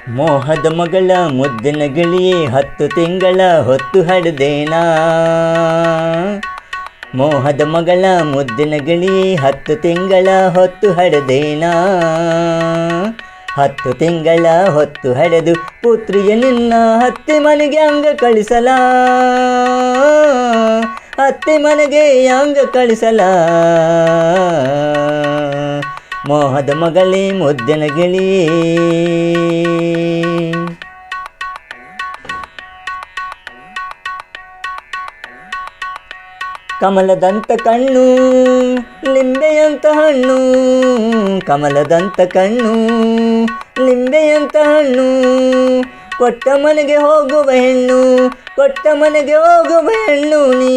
ಮೋಹದ ಮಗಳ ಮುದ್ದಿನ ಗಿಳಿಯೇ 10 ತಿಂಗಳ ಹೊತ್ತು ಹಡ್ದೇನಾ. ಮೋಹದ ಮಗಳ ಮುದ್ದಿನ ಗಿಳಿಯೇ 10 ತಿಂಗಳ ಹೊತ್ತು ಹಡ್ದೇನಾ. 10 ತಿಂಗಳ ಹೊತ್ತು ಹಡೆದು ಪುತ್ರಿಯ ನಿನ್ನ ಹತ್ತಿ ಮನೆಗೆ ಅಂಗ ಕಳಿಸಲ. ಹತ್ತಿ ಮನೆಗೆ ಅಂಗ ಕಳಿಸಲ. ಮೋಹದ ಮಗಳೇ ಮುದ್ದಿನ ಗಿಳಿಯೇ. ಕಮಲದಂತ ಕಣ್ಣು ಲಿಂಬೆಯಂತ ಹಣ್ಣು. ಕಮಲದಂತ ಕಣ್ಣು ಲಿಂಬೆಯಂತ ಹಣ್ಣು. ಕೊಟ್ಟ ಮನೆಗೆ ಹೋಗುವ ಹೆಣ್ಣು. ಕೊಟ್ಟ ಮನೆಗೆ ಹೋಗುವ ಹೆಣ್ಣು ನೀ.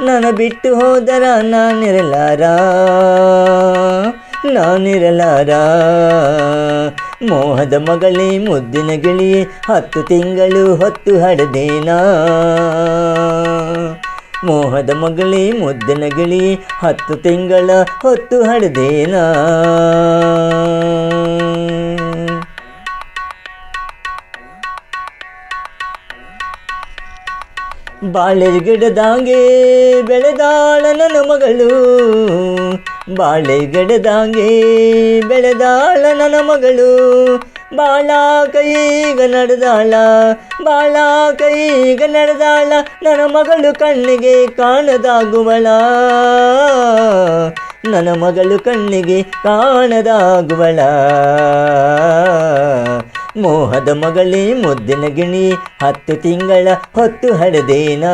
ನನ್ನ ಬಿಟ್ಟು ಹೋದರ ನಾನಿರಲಾರ. ನಾನಿರಲಾರ. ಮೋಹದ ಮಗಳೇ ಮುದ್ದಿನ ಗಿಳಿಯೇ 10 ತಿಂಗಳು ಹೊತ್ತು ಹಡ್ದೇನಾ. ಮೋಹದ ಮಗಳೇ ಮುದ್ದಿನ ಗಿಳಿಯೇ 10 ತಿಂಗಳ ಹೊತ್ತು ಹಡ್ದೇನಾ. ಬಾಳೆ ಗಿಡದಾಗೆ ಬೆಳೆದಾಳ ನನ್ನ ಮಗಳು. ಬಾಳೆ ಗಿಡದಾಗೆ ಬೆಳೆದಾಳ ನನ್ನ ಮಗಳು. ಬಾಳ ಕೈಗ ನಡೆದಾಳ. ಬಾಳ ಕೈಗ ನಡೆದಾಳ ನನ್ನ ಮಗಳು ಕಣ್ಣಿಗೆ ಕಾಣದಾಗುವಳ. ನನ್ನ ಮಗಳು ಕಣ್ಣಿಗೆ ಕಾಣದಾಗುವಳ. ಮೋಹದ ಮಗಳೇ ಮುದ್ದಿನ ಗಿಣಿ 10 ತಿಂಗಳ ಹೊತ್ತು ಹಡ್ದೇನಾ.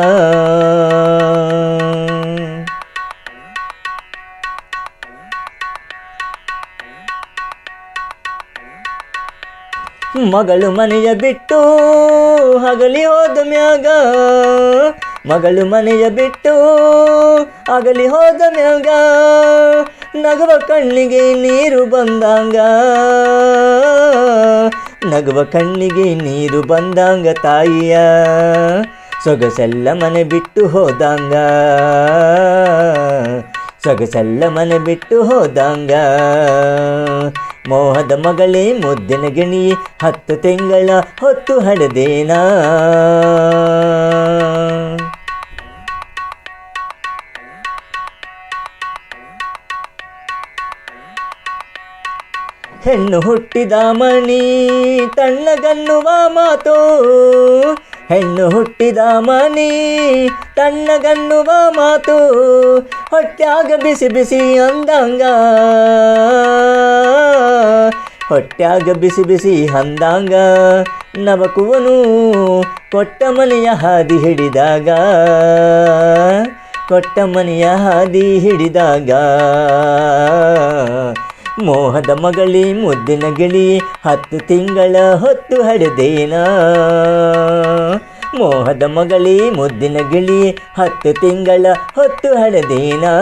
ಮಗಳು ಮನೆಯ ಬಿಟ್ಟು ಹಗಲಿ ಹೋದ ಮ್ಯಾಗ. ಮಗಳು ಮನೆಯ ಬಿಟ್ಟು ಅಗಲಿ ಹೋದ ಮ್ಯಾಗ. ನಗುವ ಕಣ್ಣಿಗೆ ನೀರು ಬಂದಂಗ. ನಗುವ ಕಣ್ಣಿಗೆ ನೀರು ಬಂದಂಗ ತಾಯಿಯ ಸೊಗಸೆಲ್ಲ ಮನೆ ಬಿಟ್ಟು ಹೋದಂಗ. ಸೊಗಸೆಲ್ಲ ಮನೆ ಬಿಟ್ಟು ಹೋದಂಗ. ಮೋಹದ ಮಗಳೇ ಮುದ್ದಿನ ಗಿಣಿ 10 ತಿಂಗಳ ಹೊತ್ತು ಹಡ್ದೇನಾ. ಹೆಣ್ಣು ಹುಟ್ಟಿದ ಮಣಿ ತಣ್ಣಗನ್ನುವ ಮಾತು. ಹೆಣ್ಣು ಹುಟ್ಟಿದ ಮಣಿ ತಣ್ಣಗನ್ನುವ ಮಾತು. ಹೊಟ್ಯಾಗ ಬಿಸಿ ಬಿಸಿ ಅಂದಂಗ. ಹೊಟ್ಯಾಗ ಬಿಸಿ ಬಿಸಿ ಅಂದಂಗ. ನವಕುವನು ಕೊಟ್ಟ ಮನೆಯ ಹಾದಿ ಹಿಡಿದಾಗ. ಕೊಟ್ಟ ಮನೆಯ ಹಾದಿ ಹಿಡಿದಾಗ. ಮೋಹದ ಮಗಳೇ ಮುದ್ದಿನ ಗಿಳಿ 10 ತಿಂಗಳ ಹೊತ್ತು ಹಡ್ದೇನಾ. ಮೋಹದ ಮಗಳೇ ಮುದ್ದಿನ ಗಿಳಿ 10 ತಿಂಗಳ ಹೊತ್ತು ಹಡ್ದೇನಾ.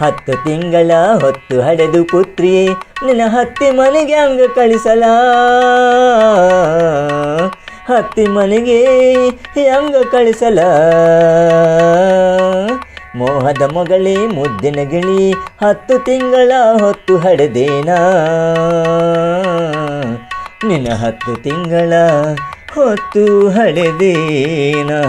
10 ತಿಂಗಳ ಹೊತ್ತು ಹಡೆದು ಪುತ್ರಿಯೇ ನಿನ್ನ ಹತ್ತಿ ಮನೆಗೆ ಅಂಗ ಕಳಿಸಲ. ಹತ್ತಿ ಮನೆಗೆ ಅಂಗ ಕಳಿಸಲ. ಮೋಹದ ಮಗಳೇ ಮುದ್ದಿನ ಗಿಳಿ 10 ತಿಂಗಳ ಹೊತ್ತು ಹಡ್ದೇನಾ. ನಿನ್ನ 10 ತಿಂಗಳ ಹೊತ್ತು ಹಡ್ದೇನಾ.